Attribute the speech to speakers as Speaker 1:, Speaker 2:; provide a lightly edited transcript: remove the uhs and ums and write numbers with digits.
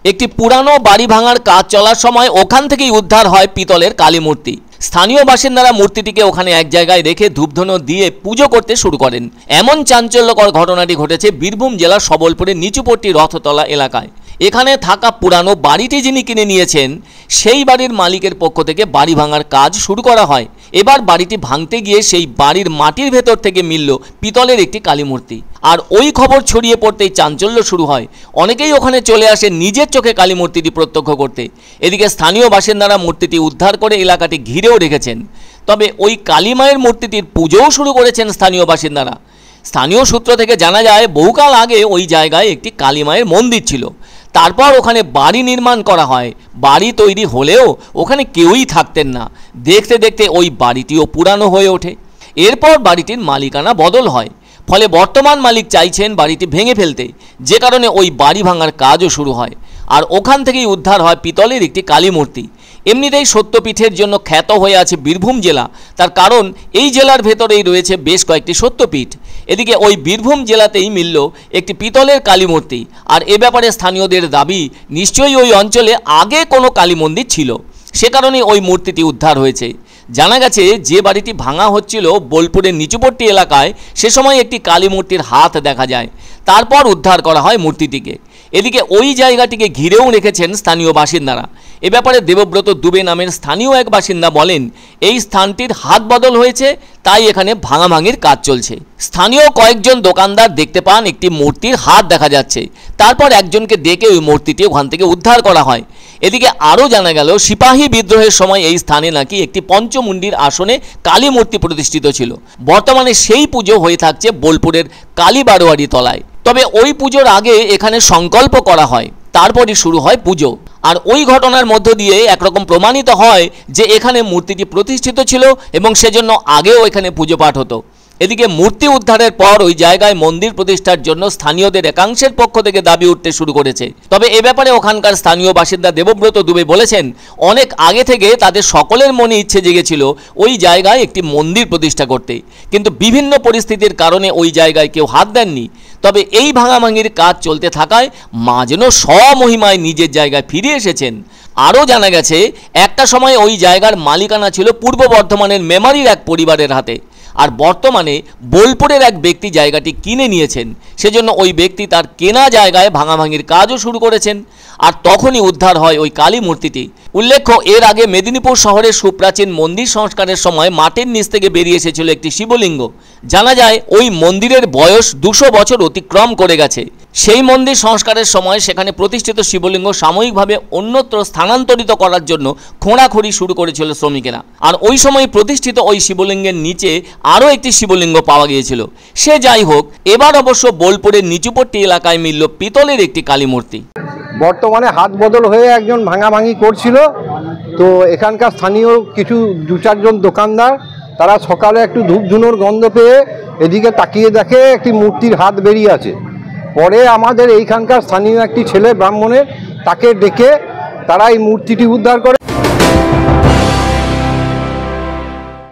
Speaker 1: একটি পুরানো বাড়ি ভাঙার কাজ চলার সময় ওখান থেকেই উদ্ধার হয় পিতলের কালী মূর্তি। স্থানীয় বাসিন্দারা মূর্তিটিকে ওখানে এক জায়গায় রেখে ধূপধুনো দিয়ে পুজো করতে শুরু করেন। এমন চাঞ্চল্যকর ঘটনাটি ঘটেছে বীরভূম জেলার সবলপুরের নিচুপট্টি রথতলা এলাকায়। এখানে থাকা পুরানো বাড়িটি যিনি কিনে নিয়েছেন সেই বাড়ির মালিকের পক্ষ থেকে বাড়ি ভাঙার কাজ শুরু করা হয়। এবার বাড়িটি ভাঙতে গিয়ে সেই বাড়ির মাটির ভেতর থেকে মিলল পিতলের একটি কালী মূর্তি। আর ওই খবর ছড়িয়ে পড়তেই চাঞ্চল্য শুরু হয়। অনেকেই ওখানে চলে আসে নিজের চোখে কালী মূর্তিটি প্রত্যক্ষ করতে। এদিকে স্থানীয় বাসিন্দারা মূর্তিটি উদ্ধার করে এলাকাটি ঘিরেও রেখেছেন। তবে ওই কালী মায়ের মূর্তিটির পুজোও শুরু করেছেন স্থানীয় বাসিন্দারা। স্থানীয় সূত্র থেকে জানা যায় বহুকাল আগে ওই জায়গায় একটি কালী মায়ের মন্দির ছিল। তারপর ওখানে বাড়ি নির্মাণ করা হয়। বাড়ি তৈরি হলেও ওখানে কেউই থাকতেন না। দেখতে দেখতে ওই বাড়িটিও পুরানো হয়ে ওঠে। এরপর বাড়িটির মালিকানা বদল হয়। ফলে বর্তমান মালিক চাইছেন বাড়িটি ভেঙে ফেলতে, যে কারণে ওই বাড়ি ভাঙার কাজও শুরু হয়। আর ওখান থেকেই উদ্ধার হয় পিতলের একটি কালী মূর্তি। এমনিতেই সত্যপীঠের জন্য খ্যাত হয়ে আছে বীরভূম জেলা। তার কারণ এই জেলার ভেতরেই রয়েছে বেশ কয়েকটি সত্যপীঠ। এদিকে ওই বীরভূম জেলাতেই মিলল একটি পিতলের কালী মূর্তি। আর এ ব্যাপারে স্থানীয়দের দাবি নিশ্চয়ই ওই অঞ্চলে আগে কোনো কালী মন্দির ছিল, সে কারণে ওই মূর্তিটি উদ্ধার হয়েছে। জানা গেছে যে বাড়িটি ভাঙা হচ্ছিল বোলপুরের নিচুপট্টি এলাকায়, সে সময় একটি কালী মূর্তির হাত দেখা যায়। তারপর উদ্ধার করা হয় মূর্তিটিকে। এদিকে ওই জায়গাটিকে ঘিরেও রেখেছেন স্থানীয় বাসিন্দারা। এ ব্যাপারে দেবব্রত দুবে নামের স্থানীয় এক বাসিন্দা বলেন, এই স্থানটির হাত বদল হয়েছে, তাই এখানে ভাঙাভাঙির কাজ চলছে। স্থানীয় কয়েকজন দোকানদার দেখতে পান একটি মূর্তির হাত দেখা যাচ্ছে। তারপর একজনকে ডেকে ওই মূর্তিটি ওখান থেকে উদ্ধার করা হয়। এদিকে আরও জানা গেল সিপাহী বিদ্রোহের সময় এই স্থানে নাকি একটি পঞ্চমুণ্ডির আসনে কালী মূর্তি প্রতিষ্ঠিত ছিল। বর্তমানে সেই পুজো হয়ে থাকছে বোলপুরের কালী বারোয়ারি তলায়। তবে ওই পুজোর আগে এখানে সংকল্প করা হয়, তারপরই শুরু হয় পুজো। আর ওই ঘটনার মধ্য দিয়ে একরকম প্রমাণিত হয় যে এখানে মূর্তিটি প্রতিষ্ঠিত ছিল এবং সেজন্য আগেও এখানে পুজো পাঠ হতো। এদিকে মূর্তি উদ্ধারের পর ওই জায়গায় মন্দির প্রতিষ্ঠার জন্য স্থানীয়দের একাংশের পক্ষ থেকে দাবি উঠতে শুরু করেছে। তবে এ ব্যাপারে ওখানকার স্থানীয় বাসিন্দা দেবব্রত দুবে বলেছেন, অনেক আগে থেকে তাদের সকলের মনে ইচ্ছে জেগেছিল ওই জায়গায় একটি মন্দির প্রতিষ্ঠা করতে, কিন্তু বিভিন্ন পরিস্থিতির কারণে ওই জায়গায় কেউ হাত দেননি। তবে এই ভাঙাভাঙির কাজ চলতে থাকায় মা যেন স্বমহিমায় নিজের জায়গায় ফিরে এসেছেন। আরও জানা গেছে একটা সময় ওই জায়গার মালিকানা ছিল পূর্ব বর্ধমানের মেমারির এক পরিবারের হাতে। আর বর্তমানে বোলপুরের এক ব্যক্তি জায়গাটি কিনে নিয়েছেন। সেজন্য ওই ব্যক্তি তার কেনা জায়গায় ভাঙাভাঙির কাজও শুরু করেছেন। আর তখনই উদ্ধার হয় ওই কালী মূর্তিটি। উল্লেখ্য, এর আগে মেদিনীপুর শহরের সুপ্রাচীন মন্দির সংস্কারের সময় মাটির নিচ থেকে বেরিয়ে এসেছিল একটি শিবলিঙ্গ। জানা যায় ওই মন্দিরের বয়স 200 বছর অতিক্রম করে গেছে। সেই মন্দির সংস্কারের সময় সেখানে প্রতিষ্ঠিত শিবলিঙ্গ সাময়িকভাবে অন্যত্র স্থানান্তরিত করার জন্য খোঁড়াখুঁড়ি শুরু করেছিল শ্রমিকেরা। আর ওই সময় প্রতিষ্ঠিত ওই শিবলিঙ্গের নিচে আরও একটি শিবলিঙ্গ পাওয়া গিয়েছিল। সে যাই হোক, এবার অবশ্য বোলপুরের নিচুপট্টি এলাকায় মিলল পিতলের একটি কালী মূর্তি।
Speaker 2: বর্তমানে হাত বদল হয়ে একজন ভাঙাভাঙি করছিল। তো এখানকার স্থানীয় কিছু 2-4 জন দোকানদার তারা সকালে একটু ধূপধুনোর গন্ধ পেয়ে এদিকে তাকিয়ে দেখে একটি মূর্তির হাত বেরিয়ে আছে। পরে আমাদের এইখানকার স্থানীয় একটি ছেলে ব্রাহ্মণের তাকে ডেকে তারা এই মূর্তিটি উদ্ধার করে।